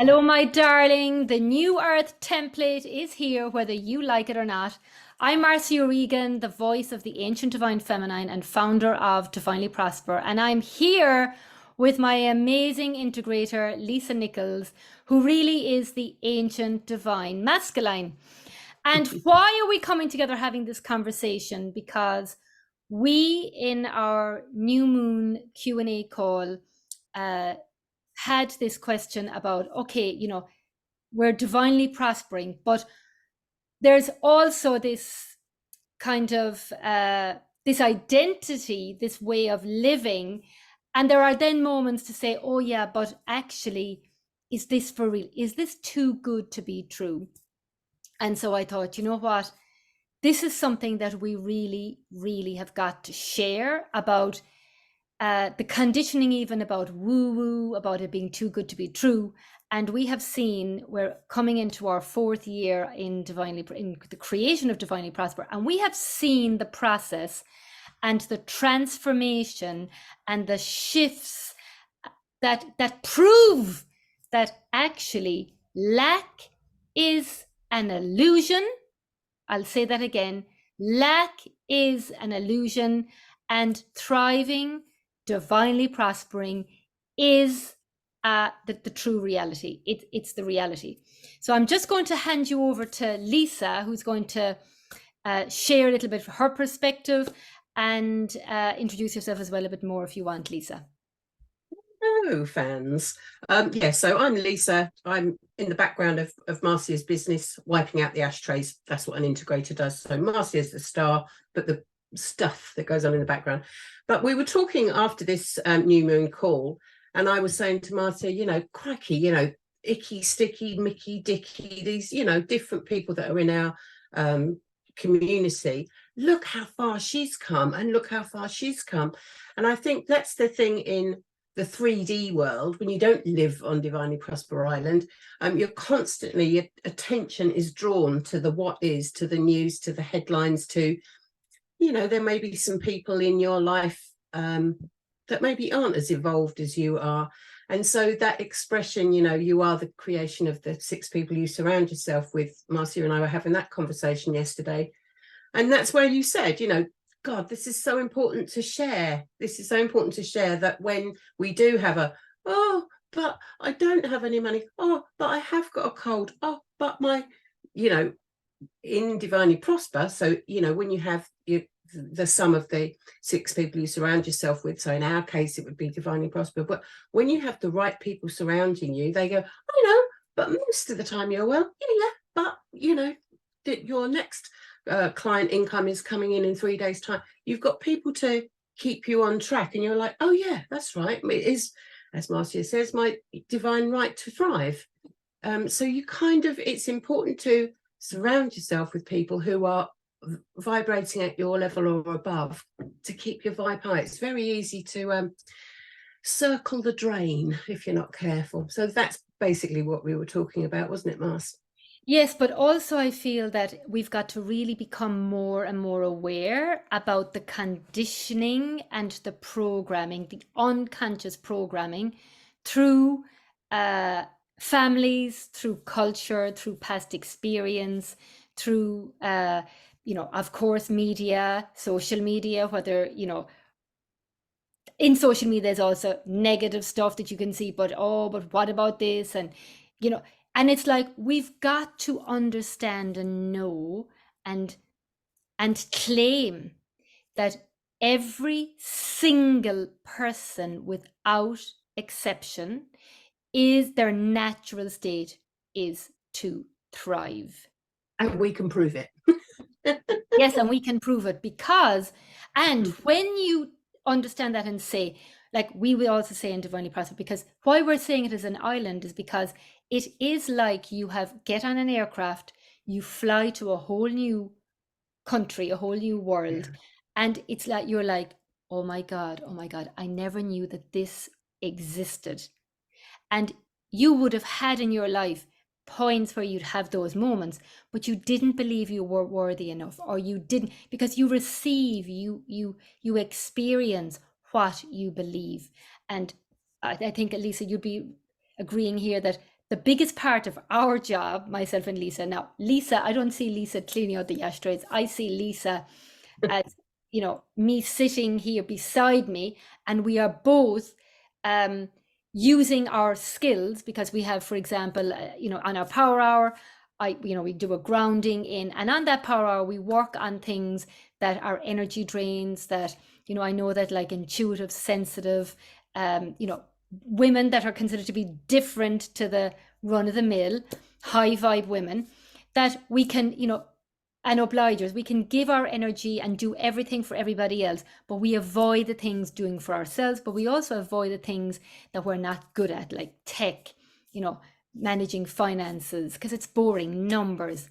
Hello, my darling. The New Earth template is here, whether you like it or not. I'm Marcia Regan, the voice of the ancient divine feminine and founder of Divinely Prosper. And I'm here with my amazing integrator, Lisa Nichols, who really is the ancient divine masculine. And why are we coming together having this conversation? Because we, in our new moon Q&A call, uh, had this question about, okay, we're divinely prospering, but there's also this kind of this identity, this way of living. And there are then moments to say, oh yeah, but actually, is this for real? Is this too good to be true? And so I thought, you know what? This is something that we really, really have got to share about the conditioning, even about woo woo, about it being too good to be true. And we have seen we're coming into our fourth year in the creation of Divinely Prosper, and we have seen the process and the transformation and the shifts that prove that actually lack is an illusion. I'll say that again. Lack is an illusion, and thriving, divinely prospering is the true reality. It's the reality. So I'm just going to hand you over to Lisa, who's going to share a little bit of her perspective and introduce yourself as well a bit more if you want, Lisa. Hello, fans. So I'm Lisa. I'm in the background of Marcia's business, wiping out the ashtrays. That's what an integrator does. So Marcia's the star, but the stuff that goes on in the background. But we were talking after this new moon call, and I was saying to Marcia, crikey, Icky, Sticky, Mickey, Dicky, these, different people that are in our community. Look how far she's come, and look how far she's come. And I think that's the thing in the 3D world, when you don't live on Divinely Prosper Island, you're constantly, your attention is drawn to the what is, to the news, to the headlines, to, there may be some people in your life that maybe aren't as evolved as you are. And so that expression, you are the creation of the 6 people you surround yourself with. Marcia and I were having that conversation yesterday. And that's where you said, God, this is so important to share. This is so important to share that when we do have but I don't have any money. Oh, but I have got a cold. Oh, but in Divinely Prosper. So, when you have the sum of the 6 people you surround yourself with. So in our case, it would be Divinely Prosper. But when you have the right people surrounding you, they go, I know, but most of the time you're well, yeah, but that your next client income is coming in 3 days' time. You've got people to keep you on track, and you're like, oh yeah, that's right. It is, as Marcia says, my divine right to thrive. So it's important to surround yourself with people who are vibrating at your level or above to keep your vibe high. It's very easy to circle the drain if you're not careful. So that's basically what we were talking about, wasn't it, Mars? Yes, but also I feel that we've got to really become more and more aware about the conditioning and the programming, the unconscious programming through families, through culture, through past experience, through, of course, media, social media, whether, in social media, there's also negative stuff that you can see, but what about this? And it's like we've got to understand and know and claim that every single person without exception is their natural state is to thrive. And we can prove it. Yes, and we can prove it and when you understand that and say, like we will also say in Divinely Prosper, because why we're saying it as an island is because it is like you get on an aircraft, you fly to a whole new country, a whole new world, and it's like you're like, oh my God, I never knew that this existed. And you would have had in your life points where you'd have those moments, but you didn't believe you were worthy enough, or you didn't, because you receive, you experience what you believe. And I think, Lisa, you'd be agreeing here that the biggest part of our job, myself and Lisa. Now, Lisa, I don't see Lisa cleaning out the ashtrays. I see Lisa as, you know, me sitting here beside me, and we are both using our skills, because we have, for example, you know, on our power hour, we do a grounding in, and on that power hour, we work on things that are energy drains, that, you know, I know that like intuitive, sensitive, you know, women that are considered to be different to the run of the mill, high vibe women, that we can, you know, and obligers, we can give our energy and do everything for everybody else, but we avoid the things doing for ourselves, but we also avoid the things that we're not good at, like tech, you know, managing finances, because it's boring, numbers.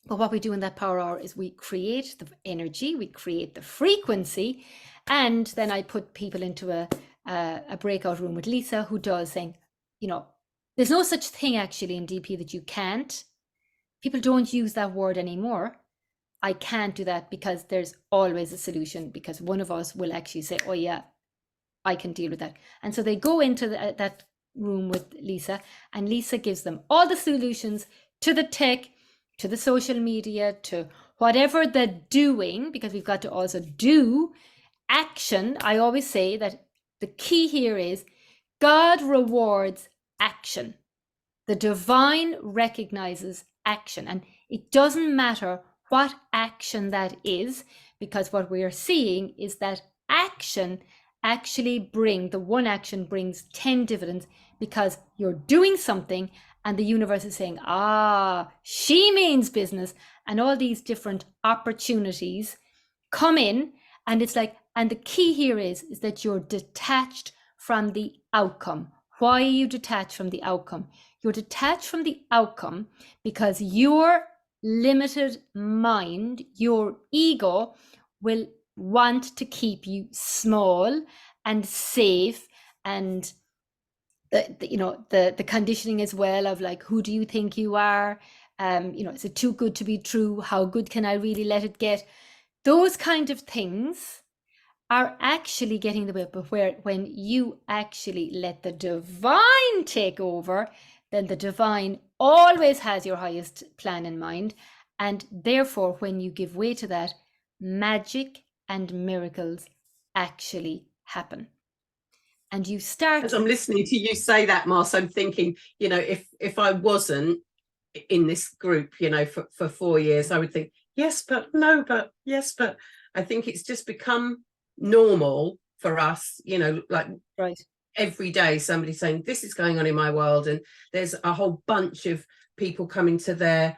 But what we do in that power hour is we create the energy, we create the frequency, and then I put people into a breakout room with Lisa, who does, saying, you know, there's no such thing actually in DP that you can't. People don't use that word anymore. I can't do that, because there's always a solution, because one of us will actually say, oh yeah, I can deal with that. And so they go into that room with Lisa, and Lisa gives them all the solutions to the tech, to the social media, to whatever they're doing, because we've got to also do action. I always say that the key here is God rewards action. The divine recognizes action, and it doesn't matter what action that is, because what we are seeing is that action actually the one action brings 10 dividends, because you're doing something and the universe is saying, she means business, and all these different opportunities come in. And it's like, and the key here is that you're detached from the outcome. Why are you detached from the outcome? You're detached from the outcome because your limited mind, your ego, will want to keep you small and safe, and the conditioning as well of like, who do you think you are? Is it too good to be true? How good can I really let it get? Those kind of things are actually getting the way. But when you actually let the divine take over, then the divine always has your highest plan in mind. And therefore, when you give way to that, magic and miracles actually happen. And you start. As I'm listening to you say that, Mars, I'm thinking, you know, if I wasn't in this group, you know, for 4 years, I would think, yes, but no, but yes, but I think it's just become normal for us, you know, like Right. every day somebody saying, this is going on in my world, and there's a whole bunch of people coming to their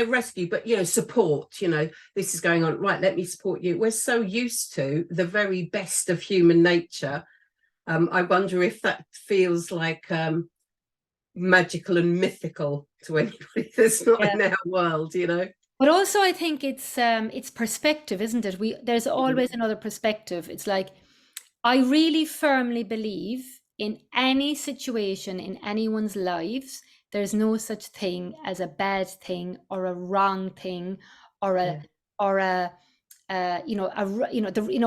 rescue, but, you know, support, you know, this is going on, right, let me support you. We're so used to the very best of human nature. I wonder if that feels like magical and mythical to anybody that's not in our world, you know. But also, I think it's perspective, isn't it? There's always another perspective. It's like, I really firmly believe in any situation in anyone's lives, there's no such thing as a bad thing or a wrong thing, or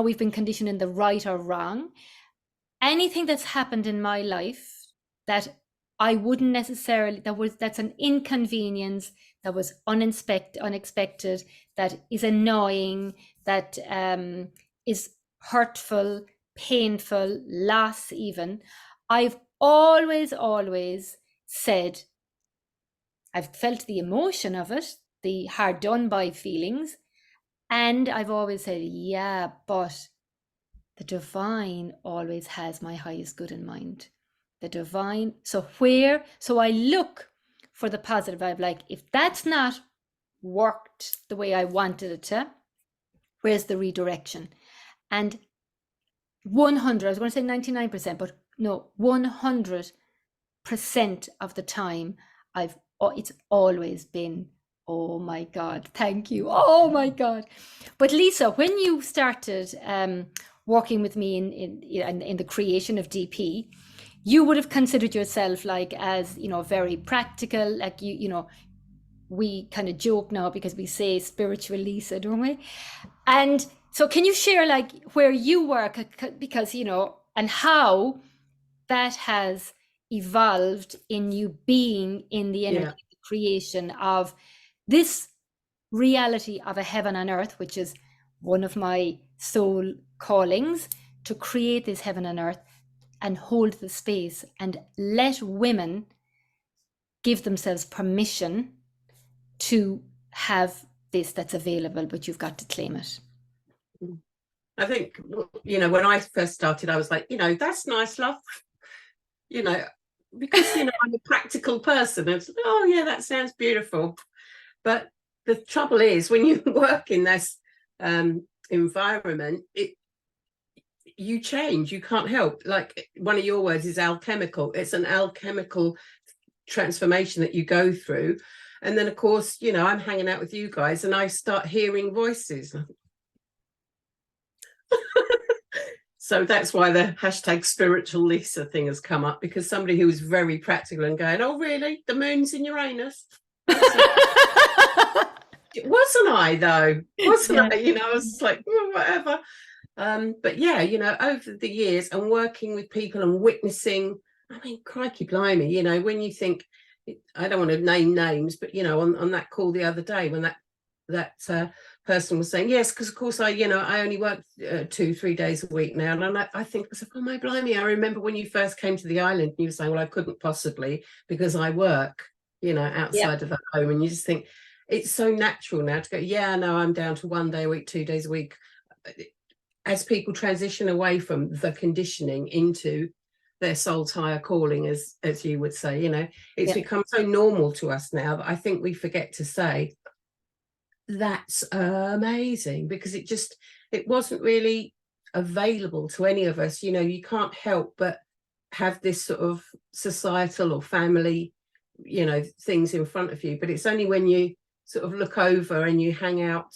we've been conditioned in the right or wrong. Anything that's happened in my life that I wouldn't necessarily, that's an inconvenience, that was unexpected, that is annoying, that is hurtful, painful, loss even. I've always said, I've felt the emotion of it, the hard done by feelings, and I've always said, yeah, but the divine always has my highest good in mind. The divine. So I look for the positive. I'm like, if that's not worked the way I wanted it to, where's the redirection? And 100, I was going to say 99%, but no, 100% of the time, it's always been, oh my God, thank you. Oh my God. But Lisa, when you started working with me in the creation of DP, you would have considered yourself like, as, you know, very practical, like we kind of joke now because we say spiritual Lisa, don't we? And so can you share like where you work, because, you know, and how that has, evolved in you being in the energy creation of this reality of a heaven on earth, which is one of my soul callings, to create this heaven on earth and hold the space and let women give themselves permission to have this that's available, but you've got to claim it. I think, when I first started, I was like, that's nice, love, because, I'm a practical person. It's, oh, yeah, that sounds beautiful. But the trouble is, when you work in this environment, you change. You can't help. Like one of your words is alchemical. It's an alchemical transformation that you go through. And then, of course, I'm hanging out with you guys and I start hearing voices. So that's why the hashtag spiritual Lisa thing has come up, because somebody who was very practical and going, oh, really? The moon's in Uranus? Wasn't I, though? Wasn't I? I was like, whatever. But yeah, over the years and working with people and witnessing, I mean, crikey blimey, when you think, I don't want to name names, but, on that call the other day when that person was saying, yes, because of course I only work 2-3 days a week now. And I think, oh my blimey, I remember when you first came to the island and you were saying, well, I couldn't possibly because I work, outside of the home. And you just think it's so natural now to go, yeah, no, I'm down to 1 day a week, 2 days a week. As people transition away from the conditioning into their soul's higher calling, as you would say, it's become so normal to us now that I think we forget to say, that's amazing, because it wasn't really available to any of us. You can't help but have this sort of societal or family things in front of you, but it's only when you sort of look over and you hang out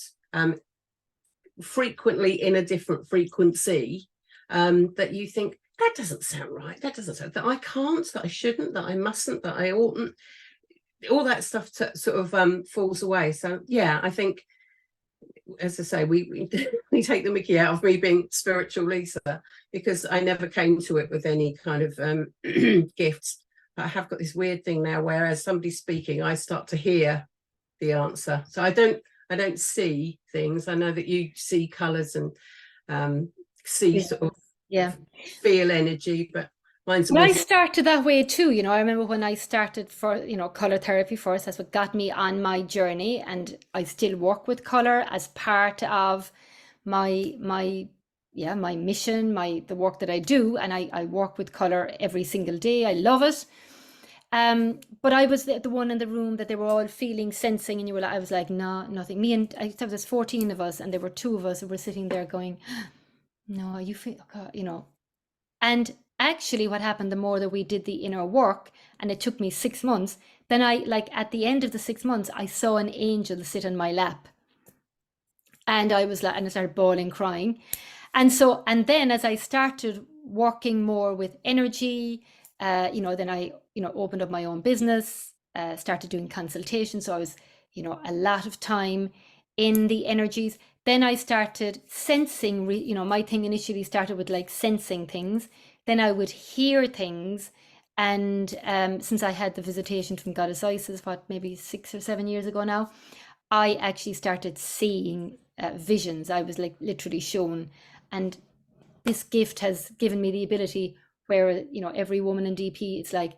frequently in a different frequency that you think, that doesn't sound right, that doesn't sound, that I can't, that I shouldn't, that I mustn't, that I oughtn't. All that stuff sort of falls away. So yeah, I think, as I say, we take the mickey out of me being spiritual Lisa, because I never came to it with any kind of gifts. But I have got this weird thing now where, as somebody's speaking, I start to hear the answer. So I don't see things. I know that you see colours and see sort of feel energy, but mine's I started that way too. I remember when I started for, color therapy first, that's what got me on my journey. And I still work with color as part of my mission, the work that I do. And I work with color every single day. I love it. But I was the one in the room that they were all feeling, sensing, and I was like, no, nothing. Me and there was 14 of us, and there were 2 of us who were sitting there going, no, you feel, and actually what happened, the more that we did the inner work, and it took me 6 months, then at the end of the 6 months, I saw an angel sit on my lap. And I was like, and I started bawling, crying. And then as I started working more with energy, then I, opened up my own business, started doing consultations. So I was, a lot of time in the energies. Then I started sensing, my thing initially started with like sensing things. Then I would hear things. And since I had the visitation from Goddess Isis, maybe 6 or 7 years ago now, I actually started seeing visions. I was like literally shown. And this gift has given me the ability where, every woman in DP, it's like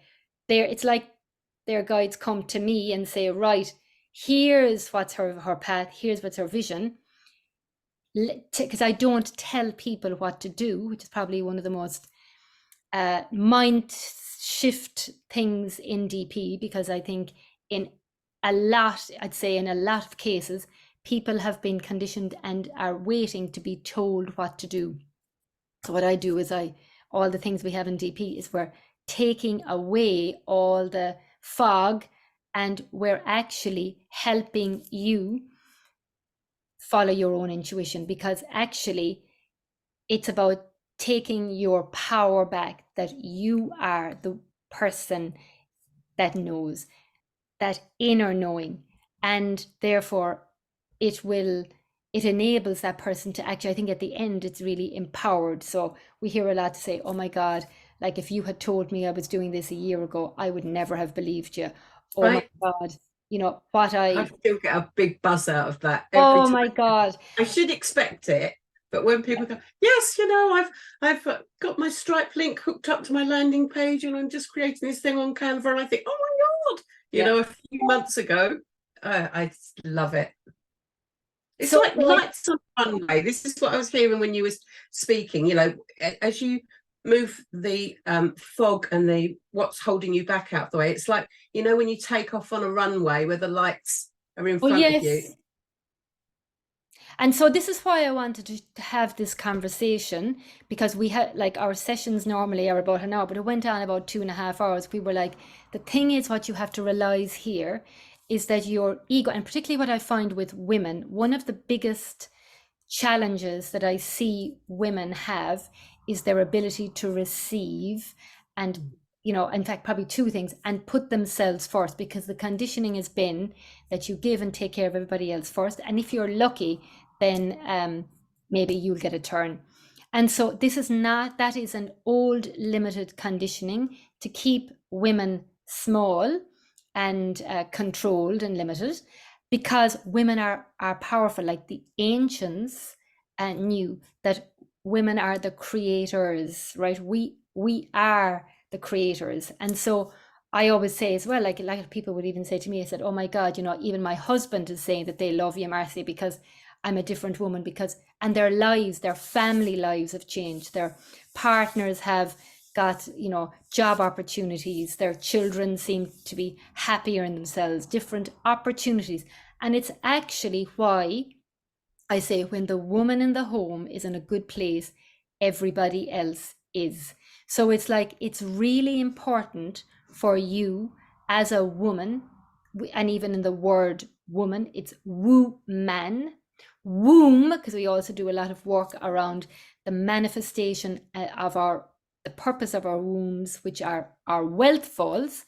their guides come to me and say, right, here's what's her path, here's what's her vision. Because I don't tell people what to do, which is probably one of the most mind shift things in DP, because I think in a lot of cases, people have been conditioned and are waiting to be told what to do. So what I do is all the things we have in DP is we're taking away all the fog, and we're actually helping you follow your own intuition, because actually it's about taking your power back, that you are the person that knows, that inner knowing, and therefore it enables that person to actually, I think at the end it's really empowered. So we hear a lot to say, oh my God, Like if you had told me I was doing this a year ago, I would never have believed you. Oh my Right. God, you know what I I, still get a big buzz out of that every oh time. my God. I should expect it, but when people go, yes, I've got my Stripe link hooked up to my landing page, and I'm just creating this thing on Canva, and I think, oh my God, Yeah. a few months ago, I love it. It's So like lights on a runway. This is what I was hearing when you was speaking. As you move the fog and the what's holding you back out the way, it's like when you take off on a runway where the lights are in oh front of you. yes. And so this is why I wanted to have this conversation, because we had like our sessions normally are about an hour, but it went on about 2.5 hours. We were like, the thing is, what you have to realize here is that your ego, and particularly what I find with women, one of the biggest challenges that I see women have is their ability to receive and, in fact, probably two things, and put themselves first, because the conditioning has been that you give and take care of everybody else first. And if you're lucky, then maybe you'll get a turn. And so that is an old limited conditioning to keep women small and controlled and limited, because women are powerful. Like the ancients knew that women are the creators, right? We are the creators. And so I always say as well, like a lot of people would even say to me, I said, oh my God, even my husband is saying that they love you, Marcy, because I'm a different woman, and their lives, their family lives have changed. Their partners have got, job opportunities. Their children seem to be happier in themselves, different opportunities. And it's actually why I say when the woman in the home is in a good place, everybody else is. So it's like, it's really important for you as a woman, and even in the word woman, it's woo-man, womb, because we also do a lot of work around the manifestation of the purpose of our wombs, which are our wealth falls.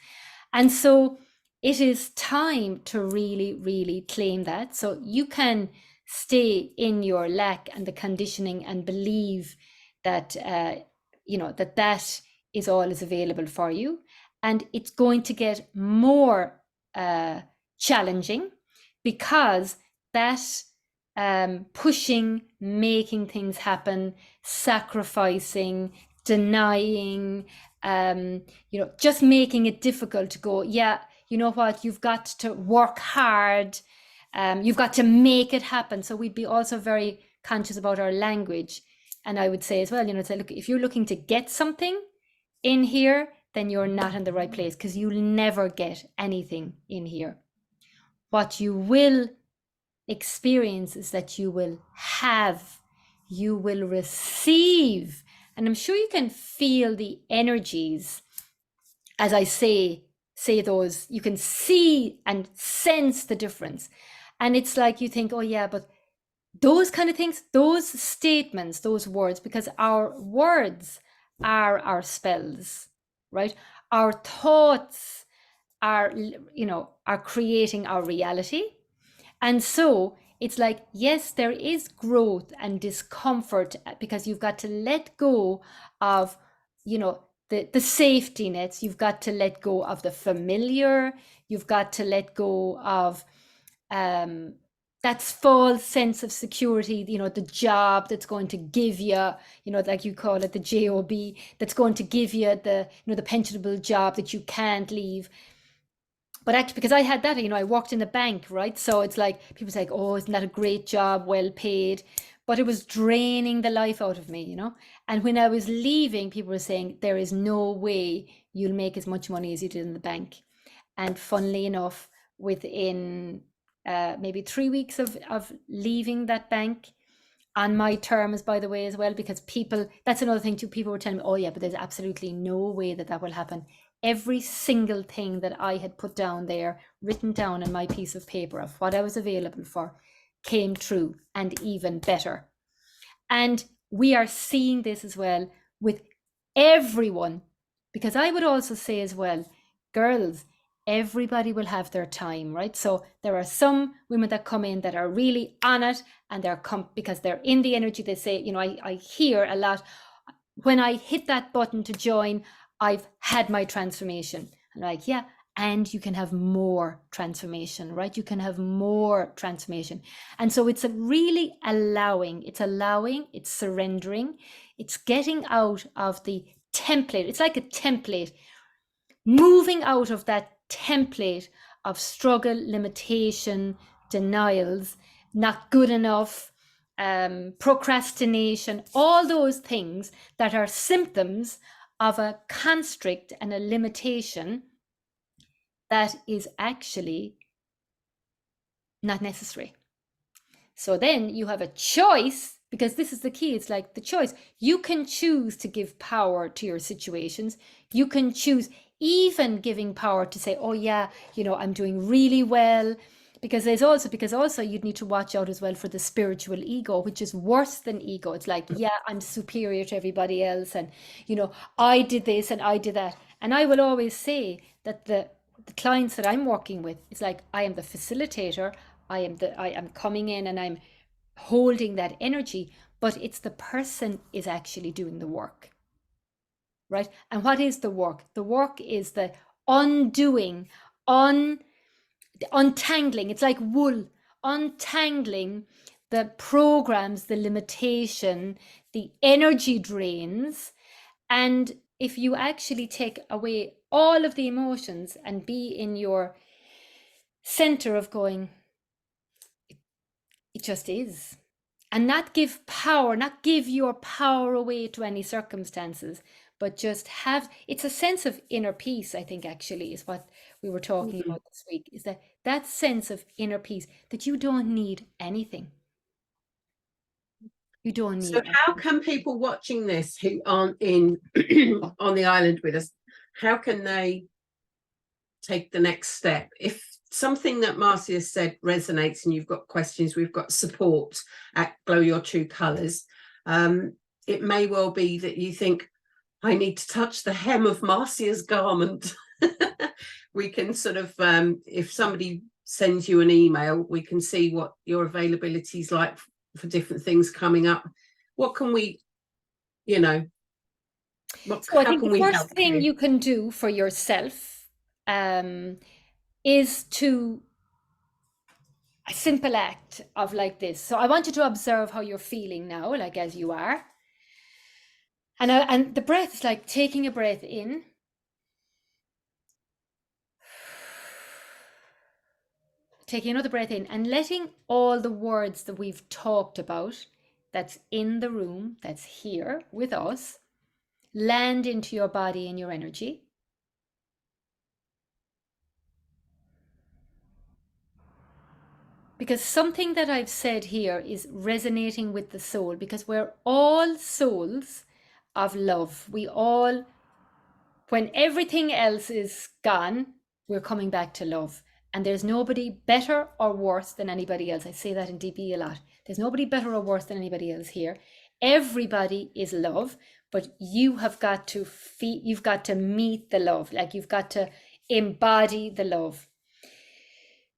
And so it is time to really, really claim that. So you can stay in your lack and the conditioning and believe that, that is all is available for you. And it's going to get more challenging, because that pushing, making things happen, sacrificing, denying, just making it difficult to go, yeah, you know what, you've got to work hard, you've got to make it happen. So we'd be also very conscious about our language. And I would say as well, say, look, if you're looking to get something in here, then you're not in the right place, because you'll never get anything in here. What you will experience is that you will receive. And I'm sure you can feel the energies as I say those. You can see and sense the difference. And it's like you think, oh yeah, but those kind of things, those statements, those words, because our words are our spells, right? Our thoughts are creating our reality. And so it's like, yes, there is growth and discomfort, because you've got to let go of, the safety nets. You've got to let go of the familiar. You've got to let go of that false sense of security, the job that's going to give you, like you call it, the job, that's going to give you the pensionable job that you can't leave. But actually, because I had that, I worked in the bank, right? So it's like, people say, oh, isn't that a great job, well paid? But it was draining the life out of me. And when I was leaving, people were saying, there is no way you'll make as much money as you did in the bank. And funnily enough, within maybe 3 weeks of leaving that bank, on my terms, by the way, as well, because that's another thing too, people were telling me, oh yeah, but there's absolutely no way that will happen. Every single thing that I had put down there, written down on my piece of paper of what I was available for, came true, and even better. And we are seeing this as well with everyone, because I would also say as well, girls, everybody will have their time, right? So there are some women that come in that are really on it, and because they're in the energy. They say, I hear a lot, when I hit that button to join, I've had my transformation. And like, yeah, and you can have more transformation, right? You can have more transformation. And so it's a really allowing, it's surrendering, it's getting out of the template. It's like a template, moving out of that template of struggle, limitation, denials, not good enough, procrastination, all those things that are symptoms of a constrict and a limitation that is actually not necessary. So then you have a choice, because this is the key. It's like the choice. You can choose to give power to your situations. You can choose even giving power to say, oh yeah, I'm doing really well. Because also you'd need to watch out as well for the spiritual ego, which is worse than ego. It's like, yeah, I'm superior to everybody else. And, I did this and I did that. And I will always say that the clients that I'm working with, it's like, I am the facilitator. I am coming in and I'm holding that energy, but it's the person is actually doing the work, right? And what is the work? The work is the undoing, the untangling. It's like wool, untangling the programs, the limitation, the energy drains. And if you actually take away all of the emotions and be in your center of going, it just is. And not give your power away to any circumstances, but just it's a sense of inner peace, I think, actually, is what we were talking about this week, is that sense of inner peace, that you don't need anything. You don't need So how can people watching this who aren't in on the island with us, how can they take the next step? If something that Marcia said resonates and you've got questions, we've got support at Glow Your True Colours. It may well be that you think, I need to touch the hem of Marcia's garment. We can sort of, if somebody sends you an email, we can see what your availability is like for different things coming up. What can we, So I think the first thing you? you can do for yourself is to a simple act of like this. So I want you to observe how you're feeling now, like as you are. And the breath is like taking a breath in. Taking another breath in and letting all the words that we've talked about, that's in the room, that's here with us, land into your body and your energy. Because something that I've said here is resonating with the soul, because we're all souls of love. We all, when everything else is gone, we're coming back to love. And there's nobody better or worse than anybody else. I say that in DB a lot. There's nobody better or worse than anybody else here. Everybody is love, but you have got to you've got to meet the love. Like you've got to embody the love.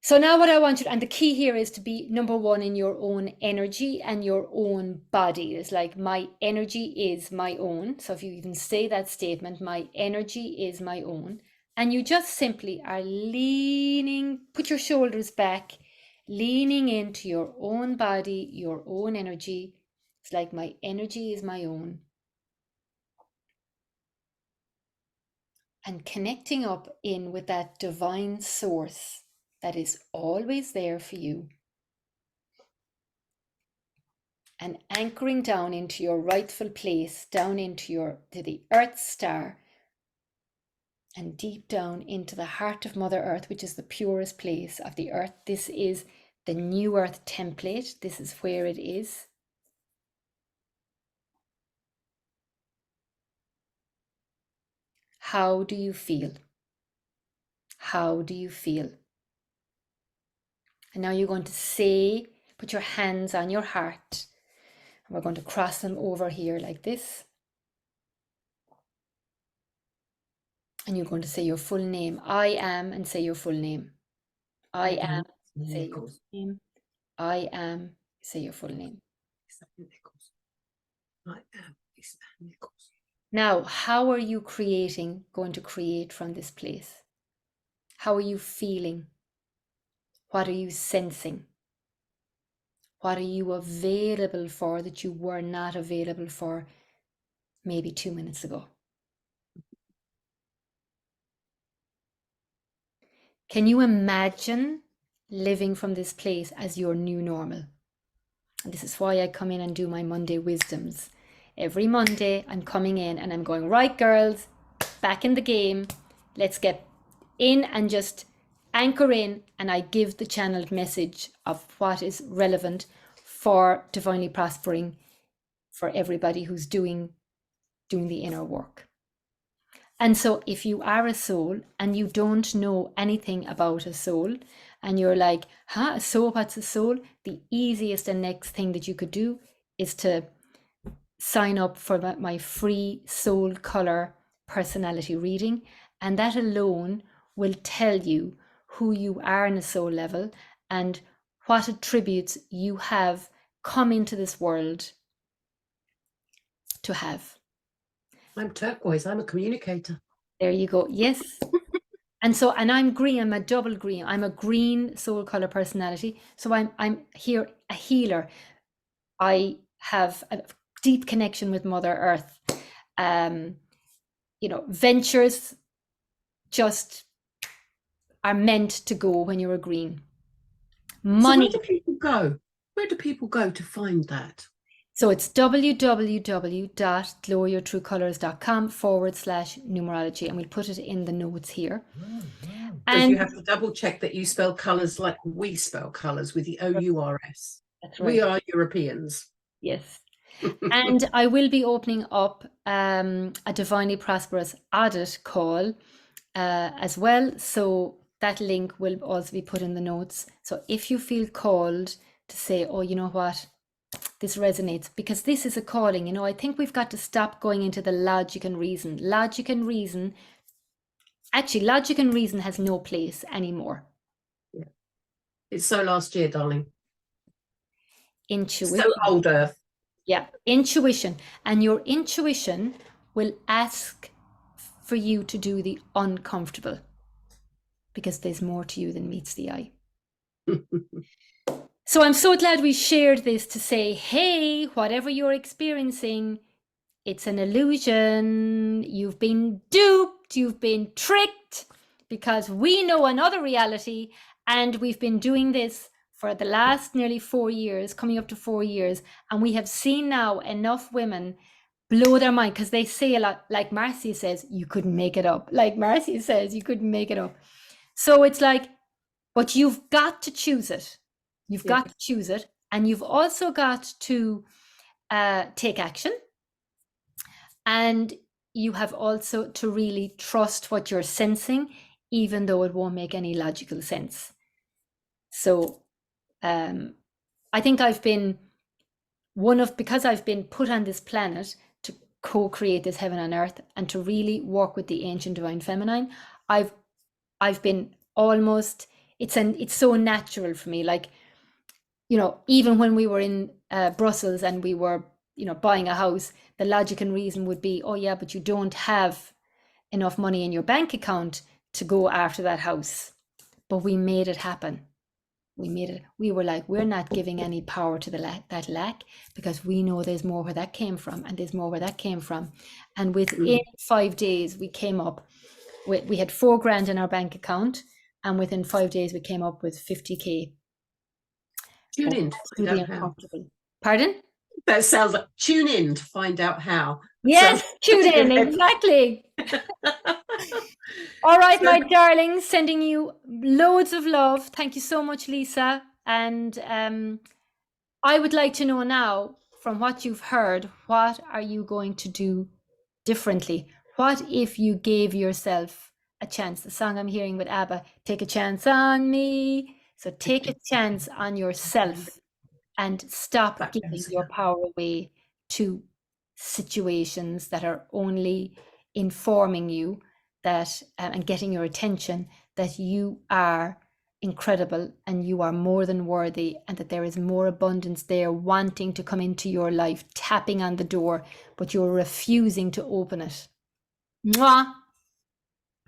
So now what I want you, and the key here is to be number one in your own energy and your own body. It's like, my energy is my own. So if you even say that statement, my energy is my own, and you just simply are leaning, put your shoulders back, leaning into your own body, your own energy. It's like, my energy is my own. And connecting up in with that divine source that is always there for you. And anchoring down into your rightful place, down into the Earth star, and deep down into the heart of Mother Earth, which is the purest place of the Earth. This is the New Earth template. This is where it is. How do you feel? How do you feel? And now you're going to say, put your hands on your heart. And we're going to cross them over here like this. And you're going to say your full name. I am, and say your full name. I am, say your full name. I am, say your full name. I am Nichols. Now, how are you going to create from this place? How are you feeling? What are you sensing? What are you available for that you were not available for maybe 2 minutes ago? Can you imagine living from this place as your new normal? And this is why I come in and do my Monday wisdoms. Every Monday, I'm coming in and I'm going, right, girls, back in the game. Let's get in and just anchor in. And I give the channeled message of what is relevant for divinely prospering for everybody who's doing the inner work. And so if you are a soul and you don't know anything about a soul and you're like, a soul, what's a soul? The easiest and next thing that you could do is to sign up for my free soul color personality reading. And that alone will tell you who you are on a soul level and what attributes you have come into this world to have. I'm turquoise. I'm a communicator. There you go. Yes. And so, and I'm green, I'm a double green. I'm a green soul color personality. So I'm here a healer. I have a deep connection with Mother Earth. Ventures just are meant to go when you're a green. Money. So where do people go? Where do people go to find that? So it's www.glowyourtruecolors.com/numerology, and we'll put it in the notes here. Because you have to double check that you spell colours like we spell colours with the O-U-R-S. That's right. We are Europeans. Yes. And I will be opening up a Divinely Prosperous Audit Call as well. So that link will also be put in the notes. So if you feel called to say, oh, you know what, this resonates, because this is a calling, I think we've got to stop going into the logic and reason. Logic and reason has no place anymore. Yeah. It's so last year, darling. Intuition. So old earth. Yeah, intuition. And your intuition will ask for you to do the uncomfortable because there's more to you than meets the eye. So I'm so glad we shared this to say, hey, whatever you're experiencing, it's an illusion. You've been duped, you've been tricked, because we know another reality, and we've been doing this for the last nearly 4 years, coming up to 4 years, and we have seen now enough women blow their mind, because they say a lot, like Marcia says, you couldn't make it up. Like Marcia says, you couldn't make it up. So it's like, but you've got to choose it. You've got to choose it. And you've also got to take action. And you have also to really trust what you're sensing, even though it won't make any logical sense. So I think I've been because I've been put on this planet to co-create this heaven on earth and to really work with the ancient divine feminine, I've been almost, it's so natural for me. Like, even when we were in Brussels and we were, buying a house, the logic and reason would be, oh yeah, but you don't have enough money in your bank account to go after that house. But we made it happen. We were like, we're not giving any power to that lack, because we know there's more where that came from, and there's more where that came from. And within 5 days, we came up with, we had 4 grand in our bank account, and within 5 days, we came up with 50K. Tune in to find out how. Pardon? That sounds like tune in to find out how. Yes, tune in, exactly. All right, my darlings, sending you loads of love. Thank you so much, Lisa. And I would like to know now, from what you've heard, what are you going to do differently? What if you gave yourself a chance? The song I'm hearing with ABBA, take a chance on me. So take a chance on yourself and stop giving your power away to situations that are only informing you that and getting your attention that you are incredible and you are more than worthy, and that there is more abundance there wanting to come into your life, tapping on the door, but you're refusing to open it. Mwah!